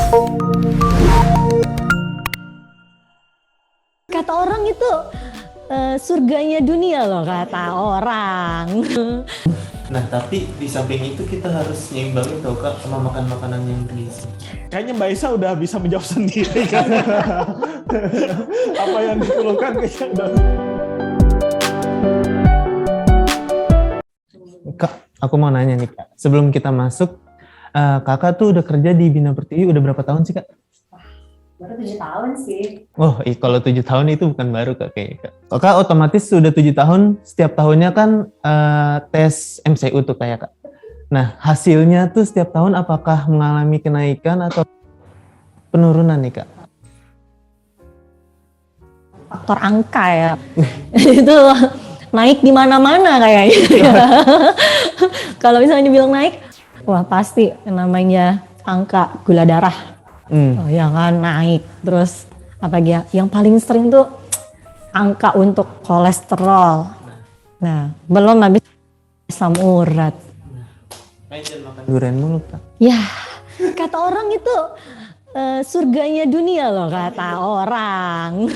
Kata orang itu surganya dunia loh, kata orang. Nah, tapi di samping itu kita harus nyimbangin tau Kak sama makan makanan yang bergizi. Kayaknya Mbak Isa udah bisa menjawab sendiri kan. Apa yang dikeluhkan kayaknya udah. Kak, aku mau nanya nih Kak. Sebelum kita masuk, Kakak tuh udah kerja di Bina Pertiwi udah berapa tahun sih Kak? Baru 7 tahun sih. Oh, kalau 7 tahun itu bukan baru Kak kayaknya. Kakak otomatis sudah 7 tahun, setiap tahunnya kan tes MCU tuh kayak Kak. Nah, hasilnya tuh setiap tahun apakah mengalami kenaikan atau penurunan nih Kak? Faktor angka ya. Itu naik di mana-mana kayaknya. Kalau misalnya dibilang naik, wah pasti namanya angka gula darah. Oh ya kan naik. Terus apa ya? Yang paling sering tuh angka untuk kolesterol. Nah, belum habis asam urat. Makan durian mulu Kak. Ya, kata orang itu surganya dunia loh, kata orang.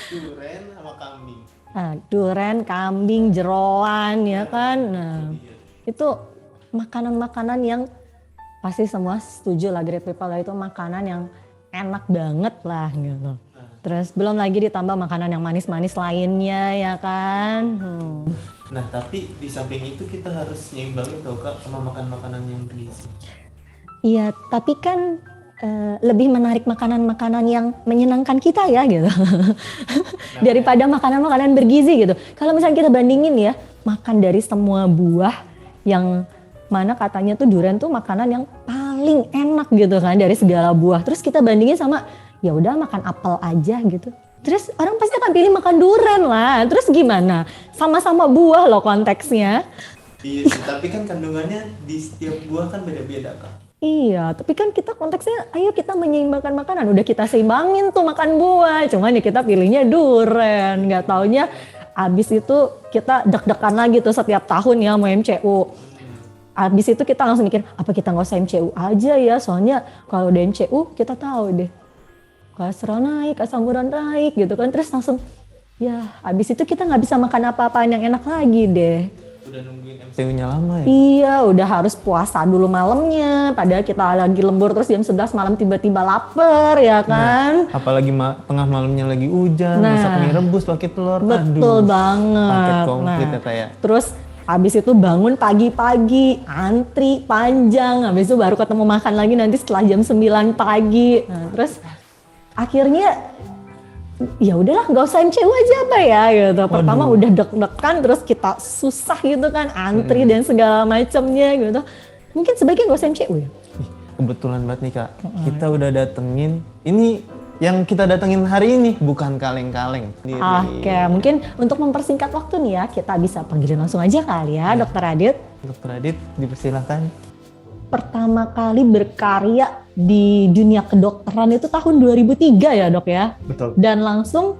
Durian sama kambing. Nah, duren, kambing, jeroan ya kan. Nah, itu makanan-makanan yang pasti semua setuju lah, great people lah, itu makanan yang enak banget lah gitu. Terus belum lagi ditambah makanan yang manis-manis lainnya ya kan. Nah, tapi di samping itu kita harus nyimbangin tau Kak sama makan makanan yang bergizi. Iya, tapi kan lebih menarik makanan-makanan yang menyenangkan kita ya gitu. Daripada makanan-makanan bergizi gitu. Kalau misalnya kita bandingin ya, makan dari semua buah yang mana katanya tuh durian tuh makanan yang paling enak gitu kan dari segala buah. Terus kita bandingin sama ya udah makan apel aja gitu. Terus orang pasti akan pilih makan durian lah. Terus gimana? Sama-sama buah loh konteksnya. Iya sih, tapi kan kandungannya di setiap buah kan beda-beda Kak. Iya, tapi kan kita konteksnya ayo kita menyeimbangkan makanan. Udah kita seimbangin tuh makan buah. Cuman ya kita pilihnya durian. Nggak taunya abis itu kita deg-degan lagi tuh setiap tahun ya mau MCU. Abis itu kita langsung mikir, apa kita nggak usah MCU aja ya, soalnya kalau udah MCU kita tahu deh kolesterol naik, asam urat naik gitu kan, terus langsung ya abis itu kita nggak bisa makan apa-apaan yang enak lagi deh. Udah nungguin MCU-nya lama ya? Iya, udah harus puasa dulu malamnya, padahal kita lagi lembur terus jam 11 malam tiba-tiba lapar ya kan. Nah, apalagi tengah malamnya lagi hujan, masak mie rebus pakai telur. Betul banget. Paket komplit ya kayak. Terus habis itu bangun pagi-pagi, antri panjang, habis itu baru ketemu makan lagi nanti setelah jam 9 pagi. Nah, terus akhirnya ya udahlah nggak usah MCU aja apa ya gitu. Pertama udah deg-degan, terus kita susah gitu kan, antri dan segala macamnya gitu. Mungkin sebaiknya nggak usah MCU ya. Kebetulan banget nih Kak, kita udah datengin, ini yang kita datengin hari ini bukan kaleng-kaleng. Oke, mungkin untuk mempersingkat waktu nih ya, kita bisa panggilin langsung aja kali ya, Dokter Adit. Dokter Adit, dipersilakan. Pertama kali berkarya di dunia kedokteran itu tahun 2003 ya dok ya? Betul. Dan langsung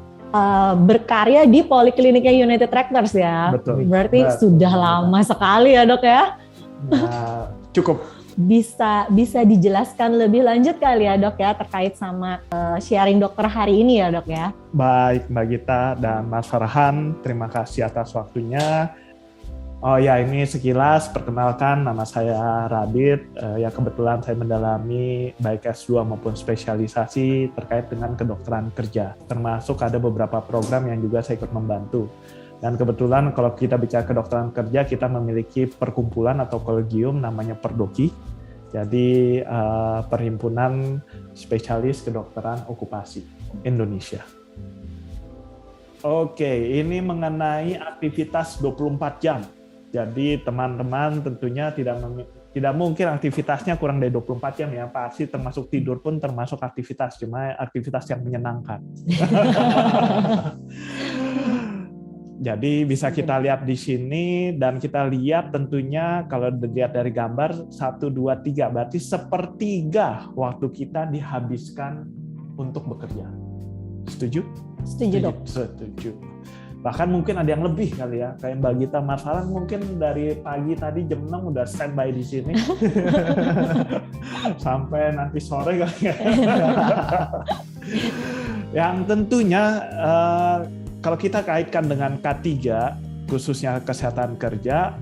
berkarya di Polikliniknya United Tractors ya? Betul. Berarti Betul. sudah lama sekali ya dok ya? Nah, cukup. Bisa dijelaskan lebih lanjut kali ya dok ya terkait sama sharing dokter hari ini ya dok ya? Baik Mbak Gita dan Mas Farhan, terima kasih atas waktunya. Oh ya, ini sekilas perkenalkan, nama saya Radit. Ya kebetulan saya mendalami baik S2 maupun spesialisasi terkait dengan kedokteran kerja. Termasuk ada beberapa program yang juga saya ikut membantu. Dan kebetulan kalau kita bicara kedokteran kerja, kita memiliki perkumpulan atau kolegium namanya Perdoki. Jadi Perhimpunan Spesialis Kedokteran Okupasi Indonesia. Oke, ini mengenai aktivitas 24 jam. Jadi teman-teman tentunya tidak mungkin aktivitasnya kurang dari 24 jam ya. Pasti termasuk tidur pun termasuk aktivitas, cuma aktivitas yang menyenangkan. Jadi bisa kita lihat di sini dan kita lihat tentunya kalau dilihat dari gambar 1, 2, 3 berarti sepertiga waktu kita dihabiskan untuk bekerja. Setuju? Setuju dok. Setuju. Bahkan mungkin ada yang lebih kali ya. Kayak Mbak Gita Mas Farhan mungkin dari pagi tadi jam 6 udah standby di sini. Sampai nanti sore kali ya. Yang tentunya kalau kita kaitkan dengan K3, khususnya kesehatan kerja,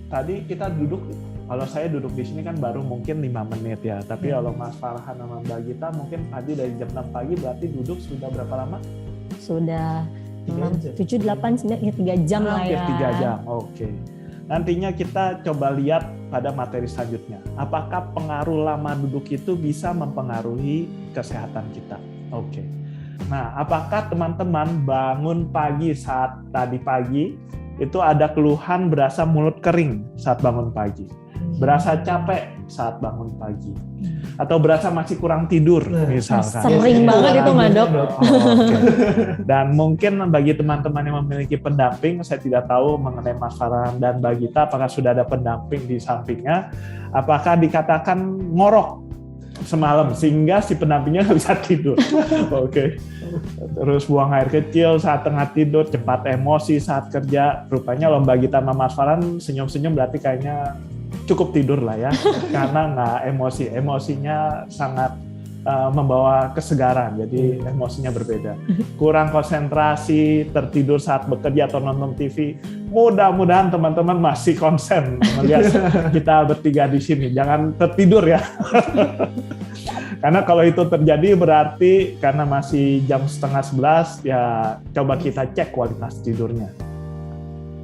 tadi kita duduk, kalau saya duduk di sini kan baru mungkin 5 menit ya. Tapi kalau Mas Farhan sama Mbak Gita mungkin tadi dari jam 6 pagi berarti duduk sudah berapa lama? Sudah 7, 8, 9, ya 3 jam lah Hampir ya. 3 jam, oke. Nantinya kita coba lihat pada materi selanjutnya. Apakah pengaruh lama duduk itu bisa mempengaruhi kesehatan kita? Oke. Nah, apakah teman-teman bangun pagi saat tadi pagi itu ada keluhan berasa mulut kering saat bangun pagi? Berasa capek saat bangun pagi? Atau berasa masih kurang tidur misalkan? Sering banget itu mah dok. Oke. Dan mungkin bagi teman-teman yang memiliki pendamping, saya tidak tahu mengenai Mas Farhan dan Mbak Gita apakah sudah ada pendamping di sampingnya, apakah dikatakan ngorok semalam sehingga si pendampingnya nggak bisa tidur. Oke. Terus buang air kecil saat tengah tidur, cepat emosi saat kerja. Rupanya kalau Mbak Gita sama Mas Farhan senyum-senyum berarti kayaknya cukup tidur lah ya, karena nggak emosi. Emosinya sangat membawa kesegaran, jadi emosinya berbeda. Kurang konsentrasi, tertidur saat bekerja atau nonton TV. Mudah-mudahan teman-teman masih konsen melihat kita bertiga di sini. Jangan tertidur ya. Karena kalau itu terjadi berarti karena masih jam 10:30, ya coba kita cek kualitas tidurnya.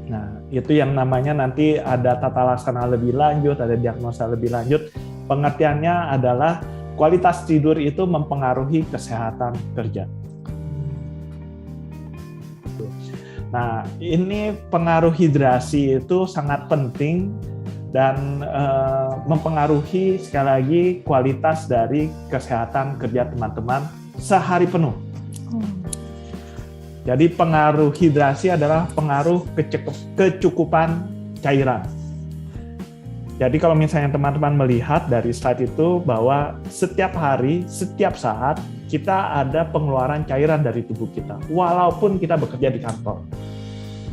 Nah, itu yang namanya nanti ada tata laksana lebih lanjut, ada diagnosa lebih lanjut. Pengertiannya adalah kualitas tidur itu mempengaruhi kesehatan kerja. Nah, ini pengaruh hidrasi itu sangat penting dan mempengaruhi sekali lagi kualitas dari kesehatan kerja teman-teman sehari penuh. Jadi pengaruh hidrasi adalah pengaruh kecukupan cairan. Jadi kalau misalnya teman-teman melihat dari slide itu bahwa setiap hari, setiap saat kita ada pengeluaran cairan dari tubuh kita, walaupun kita bekerja di kantor.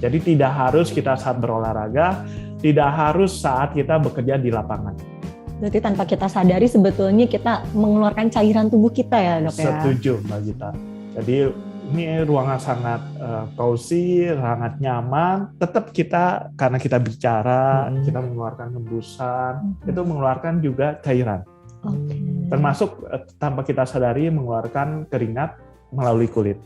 Jadi tidak harus kita saat berolahraga, tidak harus saat kita bekerja di lapangan. Berarti tanpa kita sadari sebetulnya kita mengeluarkan cairan tubuh kita ya dok ya? Setuju Mbak Gita. Jadi ini ruangan sangat cozy, sangat nyaman. Tetap kita, karena kita bicara, kita mengeluarkan hembusan, itu mengeluarkan juga cairan. Termasuk tanpa kita sadari mengeluarkan keringat melalui kulit.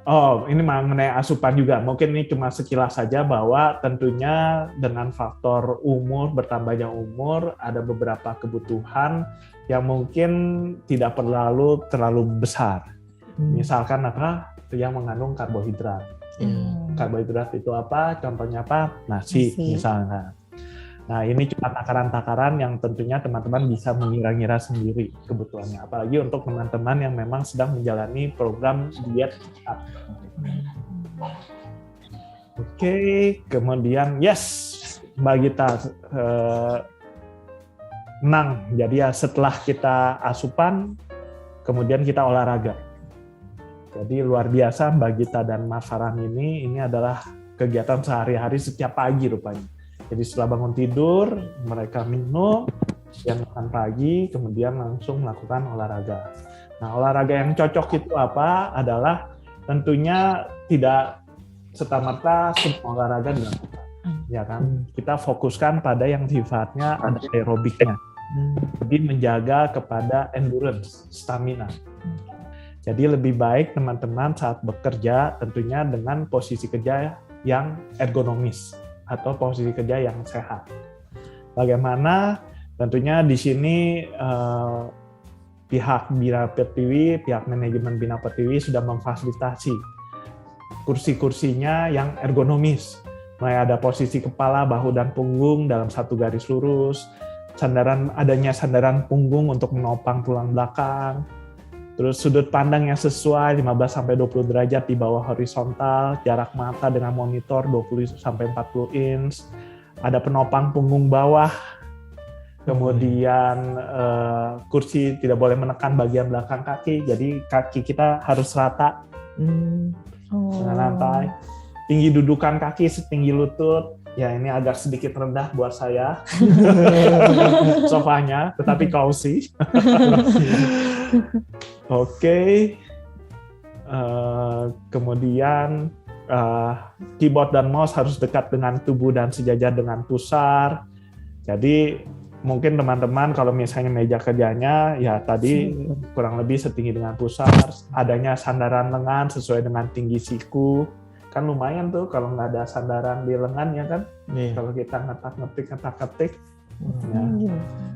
Oh, ini mengenai asupan juga. Mungkin ini cuma sekilas saja bahwa tentunya dengan faktor umur, bertambahnya umur, ada beberapa kebutuhan yang mungkin tidak terlalu besar. Misalkan apa? Yang mengandung karbohidrat. Karbohidrat itu apa? Contohnya apa? Nasi. Misalnya. Nah, ini cuma takaran-takaran yang tentunya teman-teman bisa mengira-ngira sendiri kebutuhannya. Apalagi untuk teman-teman yang memang sedang menjalani program diet. Oke, kemudian Mbak Gita, menang. Jadi ya setelah kita asupan, kemudian kita olahraga. Jadi luar biasa Mbak Gita dan Mas Farhan ini adalah kegiatan sehari-hari setiap pagi rupanya. Jadi setelah bangun tidur, mereka minum, yang makan pagi, kemudian langsung melakukan olahraga. Nah, olahraga yang cocok itu apa? Adalah tentunya tidak serta-merta semua olahraga dilakukan. Ya kan? Kita fokuskan pada yang sifatnya ada aerobiknya. Jadi menjaga kepada endurance, stamina. Jadi lebih baik teman-teman saat bekerja tentunya dengan posisi kerja yang ergonomis atau posisi kerja yang sehat. Bagaimana? Tentunya di sini pihak Bina Pertiwi, pihak manajemen Bina Pertiwi sudah memfasilitasi kursi-kursinya yang ergonomis. Mulai ada posisi kepala, bahu, dan punggung dalam satu garis lurus, adanya sandaran punggung untuk menopang tulang belakang, terus sudut pandang yang sesuai 15-20 derajat di bawah horizontal, jarak mata dengan monitor 20-40 inch, ada penopang punggung bawah, kemudian kursi tidak boleh menekan bagian belakang kaki, jadi kaki kita harus rata. dengan lantai. Tinggi dudukan kaki setinggi lutut. Ya ini agak sedikit rendah buat saya sofanya, tetapi cozy. Oke. Kemudian keyboard dan mouse harus dekat dengan tubuh dan sejajar dengan pusar. Jadi mungkin teman-teman kalau misalnya meja kerjanya ya tadi kurang lebih setinggi dengan pusar, adanya sandaran lengan sesuai dengan tinggi siku. Kan lumayan tuh kalau nggak ada sandaran di lengan ya kan. Kalau kita ngetak-ngetik. Ya.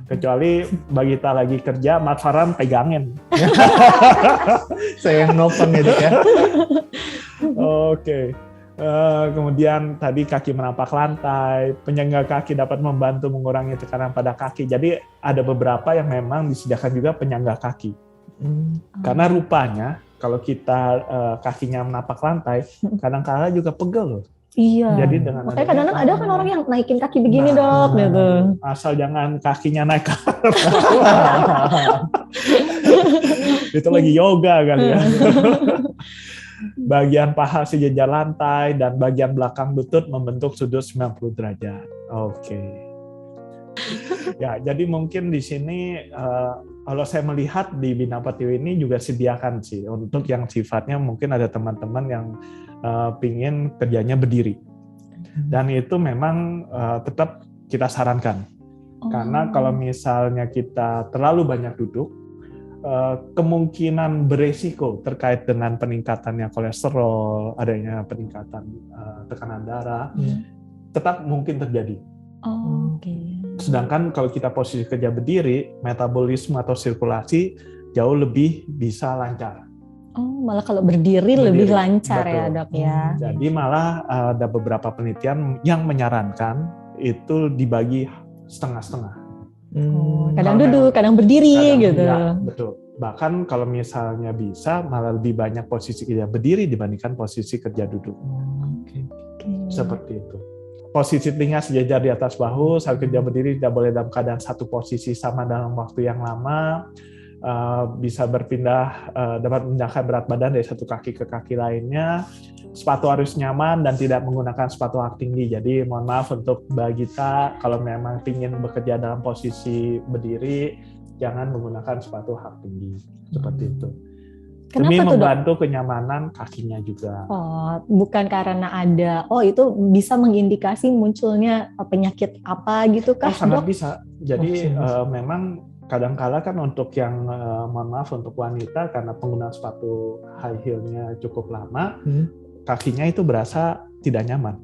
Kecuali bagi kita lagi kerja, Mas Farhan pegangin. Saya yang nopang gitu ya. Oke. Kemudian tadi kaki menapak lantai, penyangga kaki dapat membantu mengurangi tekanan pada kaki. Jadi ada beberapa yang memang disediakan juga penyangga kaki. Karena rupanya kalau kita kakinya menapak lantai, kadang-kala juga pegel loh. Iya. Jadi dengan makanya kadang-kadang ada kan orang yang naikin kaki begini dok, gitu. Asal jangan kakinya naik ke itu lagi yoga kali ya. Bagian paha sejajar lantai dan bagian belakang lutut membentuk sudut 90 derajat. Oke. Ya, jadi mungkin di sini kalau saya melihat di Bina Pertiwi ini juga sediakan sih untuk yang sifatnya mungkin ada teman-teman yang pingin kerjanya berdiri. Dan itu memang tetap kita sarankan. Karena kalau misalnya kita terlalu banyak duduk, kemungkinan beresiko terkait dengan peningkatannya kolesterol, adanya peningkatan tekanan darah, tetap mungkin terjadi. Sedangkan kalau kita posisi kerja berdiri, metabolisme atau sirkulasi jauh lebih bisa lancar. Malah kalau berdiri lebih lancar. Betul. Ya dok ya. Jadi malah ada beberapa penelitian yang menyarankan itu dibagi setengah-setengah. Kadang duduk, kadang berdiri gitu. Ya, betul. Bahkan kalau misalnya bisa malah lebih banyak posisi kerja berdiri dibandingkan posisi kerja duduk. Seperti itu. Posisi telinga sejajar di atas bahu, saat kerja berdiri tidak boleh dalam keadaan satu posisi sama dalam waktu yang lama. Bisa berpindah, dapat memindahkan berat badan dari satu kaki ke kaki lainnya. Sepatu harus nyaman dan tidak menggunakan sepatu hak tinggi. Jadi mohon maaf untuk bagi kita kalau memang ingin bekerja dalam posisi berdiri, jangan menggunakan sepatu hak tinggi. Seperti itu. Kenapa demi tuh, membantu kenyamanan kakinya juga. Bukan karena ada, itu bisa mengindikasi munculnya penyakit apa gitu kah, sangat dok? Bisa. Jadi memang kadang-kala kan untuk yang mohon maaf untuk wanita karena penggunaan sepatu high heel-nya cukup lama, kakinya itu berasa tidak nyaman.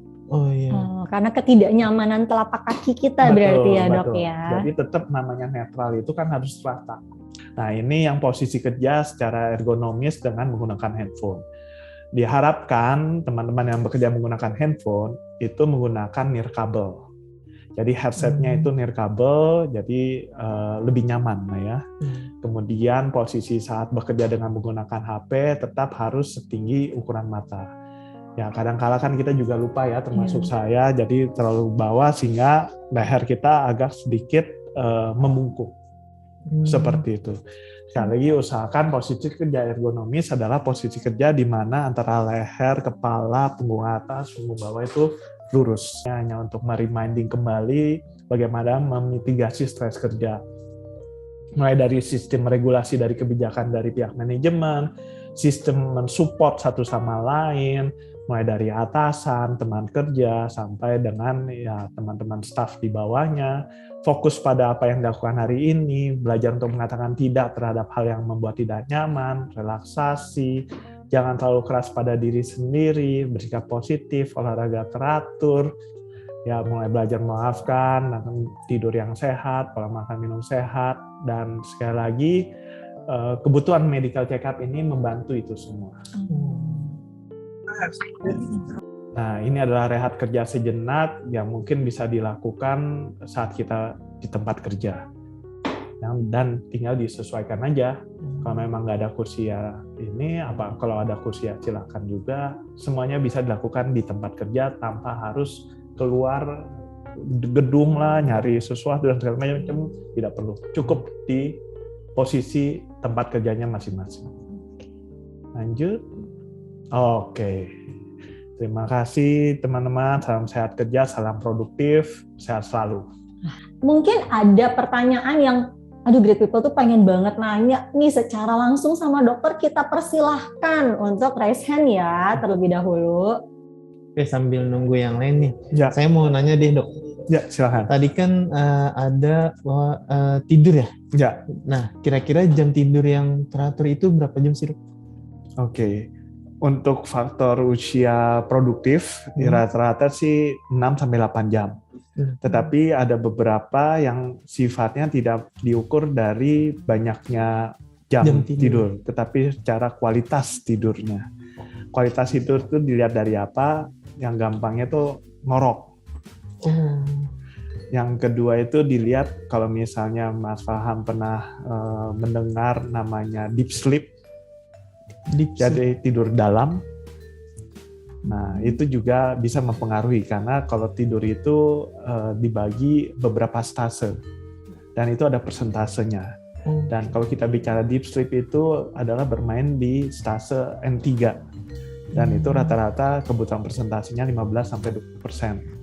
Karena ketidaknyamanan telapak kaki kita berarti ya dok ya. Jadi tetap namanya netral itu kan harus rata. Nah ini yang posisi kerja secara ergonomis dengan menggunakan handphone. Diharapkan teman-teman yang bekerja menggunakan handphone itu menggunakan nirkabel. Jadi headsetnya itu nirkabel, jadi lebih nyaman ya. Kemudian posisi saat bekerja dengan menggunakan HP tetap harus setinggi ukuran mata. Ya kadang-kala kan kita juga lupa ya, termasuk saya, jadi terlalu bawah sehingga leher kita agak sedikit membungkuk. Seperti itu. Sekali lagi usahakan posisi kerja ergonomis adalah posisi kerja di mana antara leher, kepala, punggung atas, punggung bawah itu lurus. Hanya untuk mereminding kembali bagaimana memitigasi stres kerja. Mulai dari sistem regulasi dari kebijakan dari pihak manajemen, sistem mensupport satu sama lain, mulai dari atasan, teman kerja, sampai dengan ya teman-teman staf di bawahnya, fokus pada apa yang dilakukan hari ini, belajar untuk mengatakan tidak terhadap hal yang membuat tidak nyaman, relaksasi, jangan terlalu keras pada diri sendiri, bersikap positif, olahraga teratur, ya mulai belajar memaafkan, tidur yang sehat, pola makan minum sehat, dan sekali lagi kebutuhan medical check-up ini membantu itu semua. Nah, ini adalah rehat kerja sejenak yang mungkin bisa dilakukan saat kita di tempat kerja. Dan tinggal disesuaikan aja. Kalau memang nggak ada kursi ya ini, kalau ada kursi ya silakan juga. Semuanya bisa dilakukan di tempat kerja tanpa harus keluar gedung lah, nyari sesuatu dan segala macam. Tidak perlu. Cukup di posisi tempat kerjanya masing-masing. Lanjut. Oke. Terima kasih teman-teman, salam sehat kerja, salam produktif, sehat selalu. Mungkin ada pertanyaan yang, aduh great people tuh pengen banget nanya nih secara langsung sama dokter, kita persilahkan untuk raise hand ya terlebih dahulu. Oke, sambil nunggu yang lain nih. Ya, Saya mau nanya deh dok. ya silakan. Tadi kan ada bahwa tidur ya. Ya, Nah, kira-kira jam tidur yang teratur itu berapa jam sih dok? oke. Untuk faktor usia produktif, rata-rata sih 6-8 jam. Tetapi ada beberapa yang sifatnya tidak diukur dari banyaknya jam Jam tidur. tidur, tetapi secara kualitas tidurnya. Kualitas tidur itu dilihat dari apa? Yang gampangnya tuh ngorok. Oh. Yang kedua itu dilihat kalau misalnya Mas Faham pernah mendengar namanya deep sleep, jadi tidur dalam. Nah, itu juga bisa mempengaruhi karena kalau tidur itu dibagi beberapa stase dan itu ada persentasenya. Dan kalau kita bicara deep sleep itu adalah bermain di stase N3 dan itu rata-rata kebutuhan persentasenya 15-20%.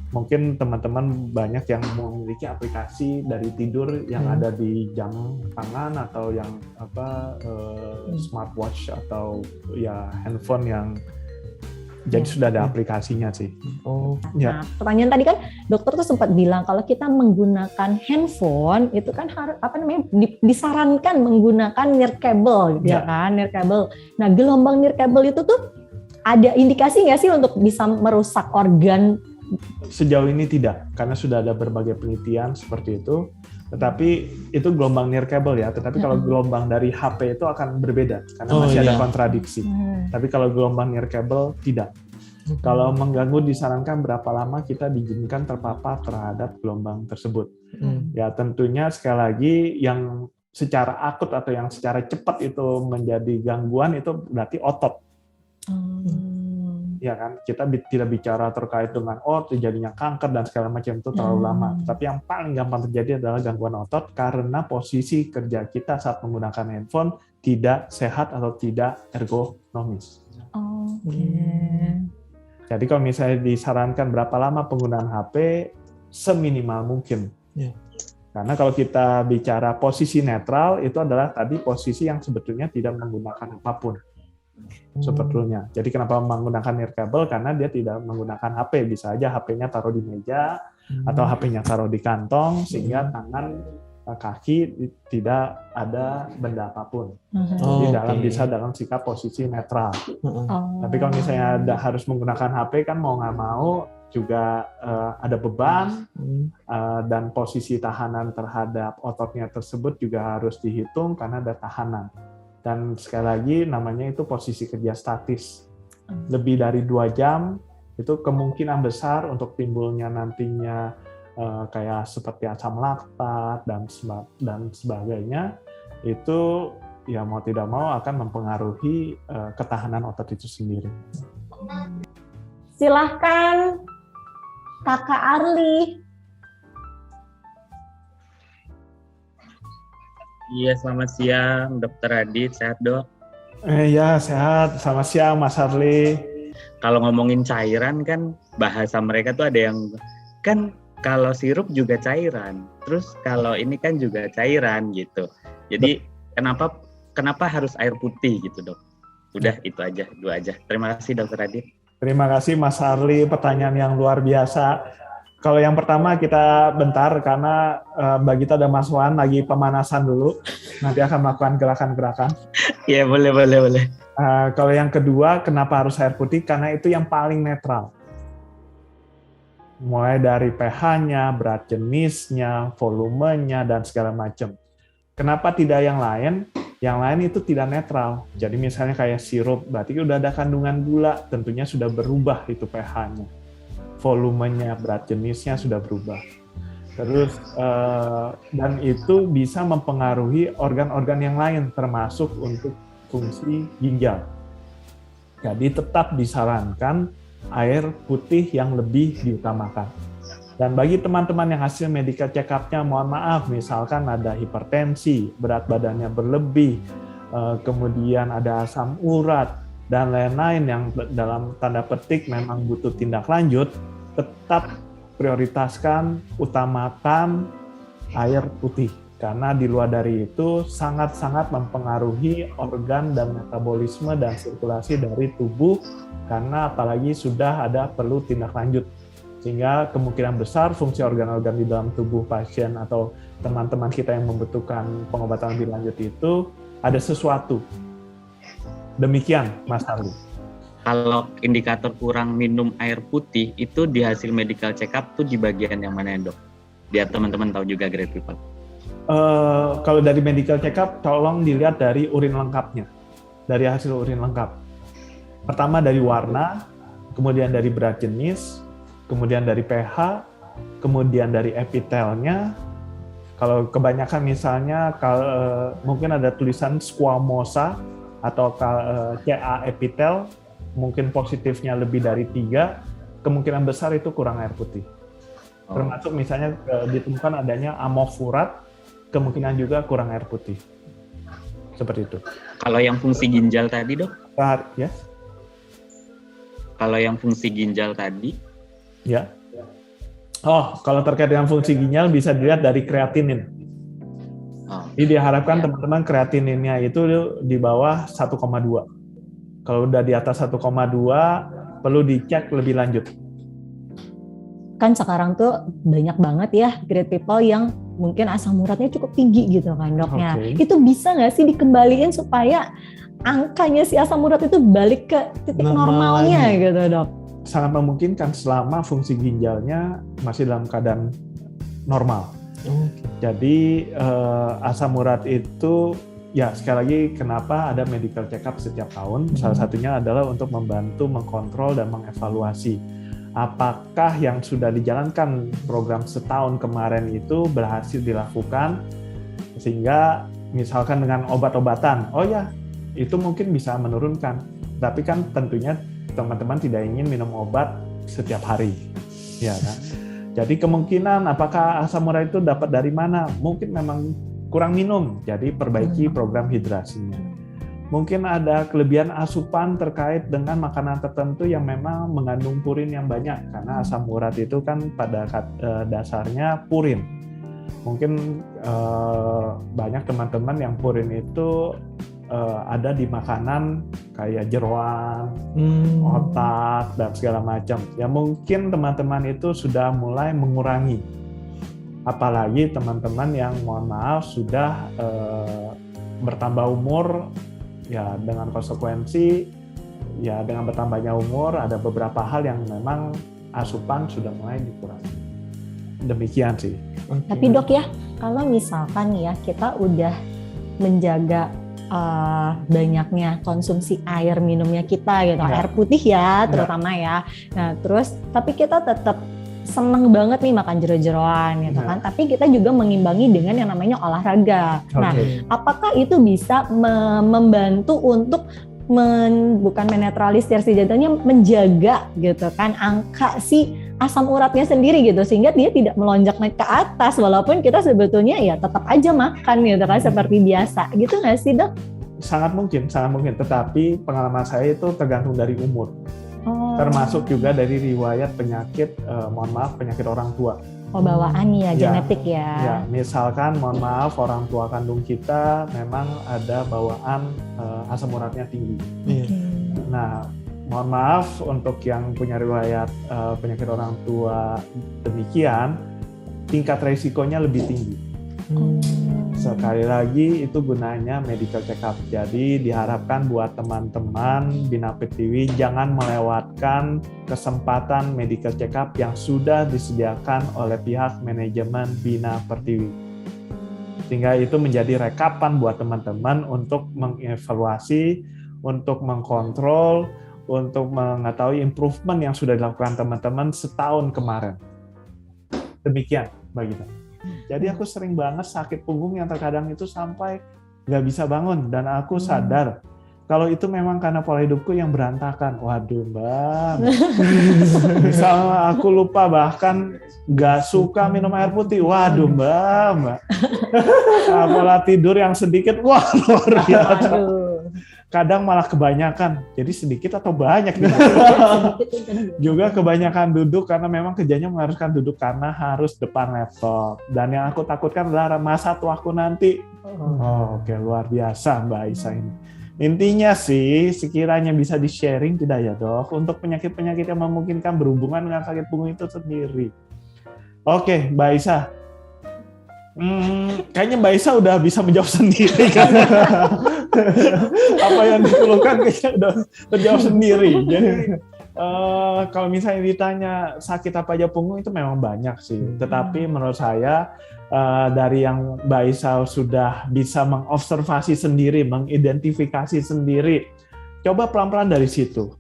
Mungkin teman-teman banyak yang memiliki aplikasi dari tidur yang ada di jam tangan atau yang smartwatch atau ya handphone yang jadi sudah ada aplikasinya sih. Oh. Ya. Nah, pertanyaan tadi kan dokter tuh sempat bilang kalau kita menggunakan handphone itu kan harus disarankan menggunakan near cable gitu ya kan, near cable. Nah, gelombang near cable itu tuh ada indikasi nggak sih untuk bisa merusak organ? Sejauh ini tidak, karena sudah ada berbagai penelitian seperti itu. Tetapi itu gelombang near cable ya. Tetapi kalau gelombang dari HP itu akan berbeda karena masih ada kontradiksi. Tapi kalau gelombang near cable tidak. Kalau mengganggu disarankan berapa lama kita diizinkan terpapar terhadap gelombang tersebut. Ya tentunya sekali lagi yang secara akut atau yang secara cepat itu menjadi gangguan itu berarti otot. Ya kan, kita tidak bicara terkait dengan terjadinya kanker dan segala macam itu terlalu lama. Tapi yang paling gampang terjadi adalah gangguan otot karena posisi kerja kita saat menggunakan handphone tidak sehat atau tidak ergonomis. Jadi kalau misalnya disarankan berapa lama penggunaan HP, seminimal mungkin. Karena kalau kita bicara posisi netral, itu adalah tadi posisi yang sebetulnya tidak menggunakan apapun. Sebetulnya. Jadi kenapa menggunakan near cable? Karena dia tidak menggunakan HP. Bisa aja HP-nya taruh di meja atau HP-nya taruh di kantong sehingga tangan kaki tidak ada benda apapun. Jadi bisa dalam sikap posisi netral. Tapi kalau misalnya harus menggunakan HP kan mau nggak mau juga ada beban dan posisi tahanan terhadap ototnya tersebut juga harus dihitung karena ada tahanan. Dan sekali lagi namanya itu posisi kerja statis. Lebih dari 2 jam itu kemungkinan besar untuk timbulnya nantinya kayak seperti asam laktat dan sebagainya itu ya mau tidak mau akan mempengaruhi ketahanan otot itu sendiri. Silahkan Kakak Arli. Iya, selamat siang, Dokter Adit. Sehat, Dok? Ya, sehat. Selamat siang, Mas Arli. Kalau ngomongin cairan kan, bahasa mereka tuh ada yang, kan kalau sirup juga cairan, terus kalau ini kan juga cairan gitu. Jadi, kenapa harus air putih gitu, Dok? Udah, itu aja, 2 aja. Terima kasih, Dokter Adit. Terima kasih, Mas Arli. Pertanyaan yang luar biasa. Kalau yang pertama kita bentar karena Mbak Gita dan Mas Wan lagi pemanasan dulu, nanti akan melakukan gerakan-gerakan. Iya, boleh. Kalau yang kedua, kenapa harus air putih? Karena itu yang paling netral. Mulai dari pH-nya, berat jenisnya, volumenya, dan segala macam. Kenapa tidak yang lain? Yang lain itu tidak netral. Jadi misalnya kayak sirup, berarti udah ada kandungan gula, tentunya sudah berubah itu pH-nya. Volumenya, berat jenisnya sudah berubah. Terus dan itu bisa mempengaruhi organ-organ yang lain termasuk untuk fungsi ginjal. Jadi tetap disarankan air putih yang lebih diutamakan. Dan bagi teman-teman yang hasil medical check-up-nya mohon maaf misalkan ada hipertensi, berat badannya berlebih, kemudian ada asam urat, dan lain-lain yang dalam tanda petik memang butuh tindak lanjut, tetap prioritaskan, utamakan air putih. Karena di luar dari itu sangat-sangat mempengaruhi organ dan metabolisme dan sirkulasi dari tubuh, karena apalagi sudah ada perlu tindak lanjut. Sehingga kemungkinan besar fungsi organ-organ di dalam tubuh pasien atau teman-teman kita yang membutuhkan pengobatan lebih lanjut itu ada sesuatu. Demikian, Mas Arli. Kalau indikator kurang minum air putih itu di hasil medical check up tuh di bagian yang mana ya, Dok? Biar teman-teman tahu juga Great People. Kalau dari medical check up, tolong dilihat dari urin lengkapnya, dari hasil urin lengkap. Pertama dari warna, kemudian dari berat jenis, kemudian dari pH, kemudian dari epitelnya. Kalau kebanyakan misalnya mungkin ada tulisan squamosa atau CA epitel, mungkin positifnya lebih dari 3, kemungkinan besar itu kurang air putih. Termasuk misalnya ditemukan adanya amofurat, kemungkinan juga kurang air putih. Seperti itu. Kalau yang fungsi ginjal tadi, Dok? Ya. Kalau yang fungsi ginjal tadi? Ya. Oh, kalau terkait dengan fungsi ginjal bisa dilihat dari kreatinin. Jadi diharapkan teman-teman kreatininnya itu di bawah 1,2. Kalau udah di atas 1,2 perlu dicek lebih lanjut. Kan sekarang tuh banyak banget ya Great People yang mungkin asam uratnya cukup tinggi gitu kan doknya. Okay. Itu bisa nggak sih dikembaliin supaya angkanya si asam urat itu balik ke titik normalnya gitu dok? Sangat memungkinkan selama fungsi ginjalnya masih dalam keadaan normal. Jadi asam urat itu ya sekali lagi kenapa ada medical check up setiap tahun? Salah satunya adalah untuk membantu mengkontrol dan mengevaluasi apakah yang sudah dijalankan program setahun kemarin itu berhasil dilakukan, sehingga misalkan dengan obat-obatan, oh ya itu mungkin bisa menurunkan, tapi kan tentunya teman-teman tidak ingin minum obat setiap hari, ya kan? Jadi kemungkinan apakah asam urat itu dapat dari mana? Mungkin memang kurang minum, jadi perbaiki program hidrasinya. Mungkin ada kelebihan asupan terkait dengan makanan tertentu yang memang mengandung purin yang banyak, karena asam urat itu kan pada dasarnya purin. Mungkin banyak teman-teman yang purin itu ada di makanan kayak jeroan, otak, dan segala macam. Ya mungkin teman-teman itu sudah mulai mengurangi. Apalagi teman-teman yang mohon maaf sudah bertambah umur, ya dengan konsekuensi, ya dengan bertambahnya umur ada beberapa hal yang memang asupan sudah mulai dikurangi. Demikian sih. Tapi dok ya, kalau misalkan ya kita udah menjaga banyaknya konsumsi air minumnya kita gitu, ya. Air putih ya terutama ya. Nah terus tapi kita tetap seneng banget nih makan jero-jeroan gitu kan, tapi kita juga mengimbangi dengan yang namanya olahraga. Nah apakah itu bisa membantu untuk bukan menetralisir sih, jadinya menjaga gitu kan angka si asam uratnya sendiri gitu, sehingga dia tidak melonjak naik ke atas walaupun kita sebetulnya ya tetap aja makan gitu kan seperti biasa gitu nggak sih dok? Sangat mungkin, tetapi pengalaman saya itu tergantung dari umur, termasuk juga dari riwayat penyakit, penyakit orang tua. Oh bawaan ya, genetik ya. Ya, misalkan mohon maaf orang tua kandung kita memang ada bawaan asam uratnya tinggi. Nah, mohon maaf untuk yang punya riwayat penyakit orang tua demikian, tingkat resikonya lebih tinggi. Sekali lagi itu gunanya medical check up. Jadi diharapkan buat teman-teman Bina Pertiwi jangan melewatkan kesempatan medical check up yang sudah disediakan oleh pihak manajemen Bina Pertiwi. Sehingga itu menjadi rekapan buat teman-teman untuk mengevaluasi, untuk mengkontrol, untuk mengetahui improvement yang sudah dilakukan teman-teman setahun kemarin. Demikian, Mbak Gita. Jadi aku sering banget sakit punggung yang terkadang itu sampai nggak bisa bangun, dan aku sadar kalau itu memang karena pola hidupku yang berantakan. Waduh Mbak, misalnya aku lupa bahkan nggak suka minum air putih. Waduh Mbak. Pola tidur yang sedikit, wah luar biasa. kadang malah kebanyakan. Jadi sedikit atau banyak nih? Juga kebanyakan duduk karena memang kerjanya mengharuskan duduk karena harus depan laptop. Dan yang aku takutkan adalah masa tua aku nanti. Oh, oke, luar biasa Mbak Aisyah ini. Intinya sih, sekiranya bisa di-sharing tidak ya dok, untuk penyakit-penyakit yang memungkinkan berhubungan dengan sakit punggung itu sendiri. Oke, Mbak Aisyah. Kayaknya Mbak Aisyah udah bisa menjawab sendiri kan. Apa yang dikeluhkan kayaknya udah terjawab sendiri. Jadi kalau misalnya ditanya sakit apa aja punggung itu memang banyak sih. Tetapi menurut saya dari yang Mbak Aisyah sudah bisa mengobservasi sendiri, mengidentifikasi sendiri, coba pelan-pelan dari situ.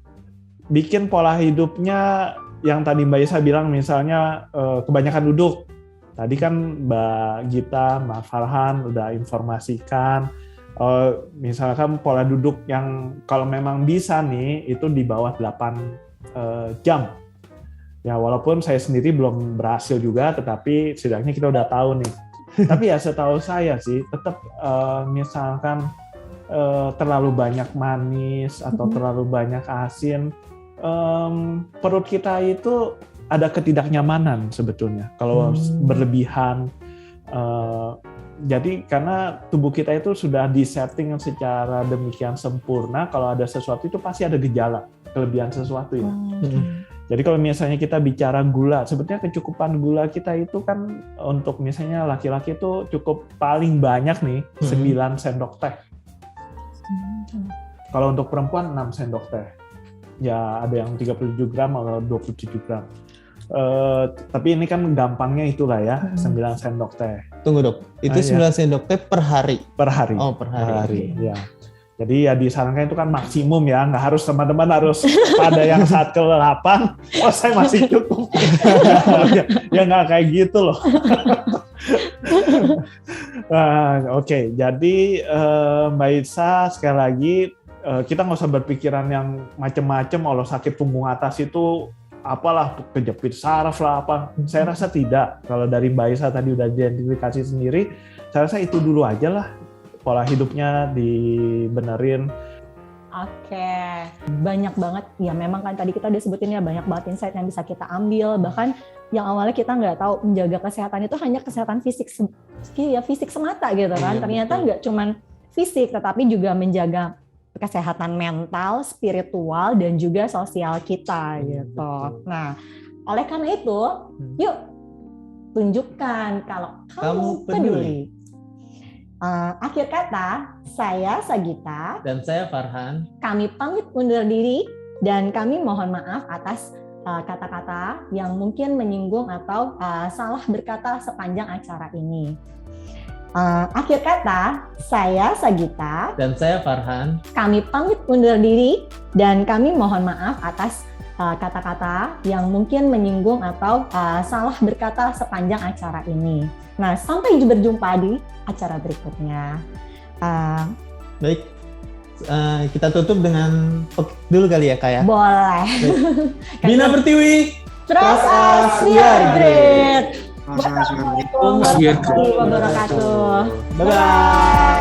Bikin pola hidupnya yang tadi Mbak Aisyah bilang misalnya kebanyakan duduk. Tadi kan Mbak Gita, Mbak Farhan udah informasikan, misalkan pola duduk yang kalau memang bisa nih, itu di bawah 8 jam. Ya walaupun saya sendiri belum berhasil juga, tetapi setidaknya kita udah tahu nih. Tapi ya setahu saya sih, tetap misalkan terlalu banyak manis atau terlalu banyak asin, perut kita itu ada ketidaknyamanan sebetulnya kalau berlebihan. Jadi karena tubuh kita itu sudah disetting secara demikian sempurna, kalau ada sesuatu itu pasti ada gejala kelebihan sesuatu ya. Jadi kalau misalnya kita bicara gula, sebetulnya kecukupan gula kita itu kan untuk misalnya laki-laki itu cukup paling banyak nih 9 sendok teh. Kalau untuk perempuan 6 sendok teh. Ya ada yang 37 gram atau 27 gram. Tapi ini kan gampangnya itulah ya, 9 sendok teh. Tunggu dok, itu 9 sendok teh per hari? Per hari. Oh, per hari. Ya. Jadi ya disarankan itu kan maksimum ya, nggak harus teman-teman harus pada yang saat kelelapan, oh saya masih cukup. Ya nggak kayak gitu loh. Oke, jadi Mbak Aisyah sekali lagi, kita nggak usah berpikiran yang macam-macam, kalau sakit punggung atas itu apalah kejepit saraf lah apa. Saya rasa tidak. Kalau dari Mbak Aisyah tadi udah identifikasi sendiri, saya rasa itu dulu aja lah, pola hidupnya dibenerin. Oke, banyak banget. Ya memang kan tadi kita udah sebutin ya, banyak banget insight yang bisa kita ambil. Bahkan yang awalnya kita nggak tahu menjaga kesehatan itu hanya kesehatan fisik, fisik semata gitu kan. Ternyata nggak cuman fisik, tetapi juga menjaga kesehatan mental, spiritual, dan juga sosial kita gitu. Nah, oleh karena itu, yuk tunjukkan kalau kamu peduli. Akhir kata, saya Sagita dan saya Farhan. Kami pamit undur diri dan kami mohon maaf atas kata-kata yang mungkin menyinggung atau salah berkata sepanjang acara ini. Akhir kata, saya Sagita dan saya Farhan. Kami pamit undur diri dan kami mohon maaf atas kata-kata yang mungkin menyinggung atau salah berkata sepanjang acara ini. Nah, sampai berjumpa di acara berikutnya. Baik, kita tutup dengan dulu kali ya Kak ya? Boleh. Bina Pertiwi. Trust us, we are great. Wassalamualaikum warahmatullahi wabarakatuh. Bye-bye.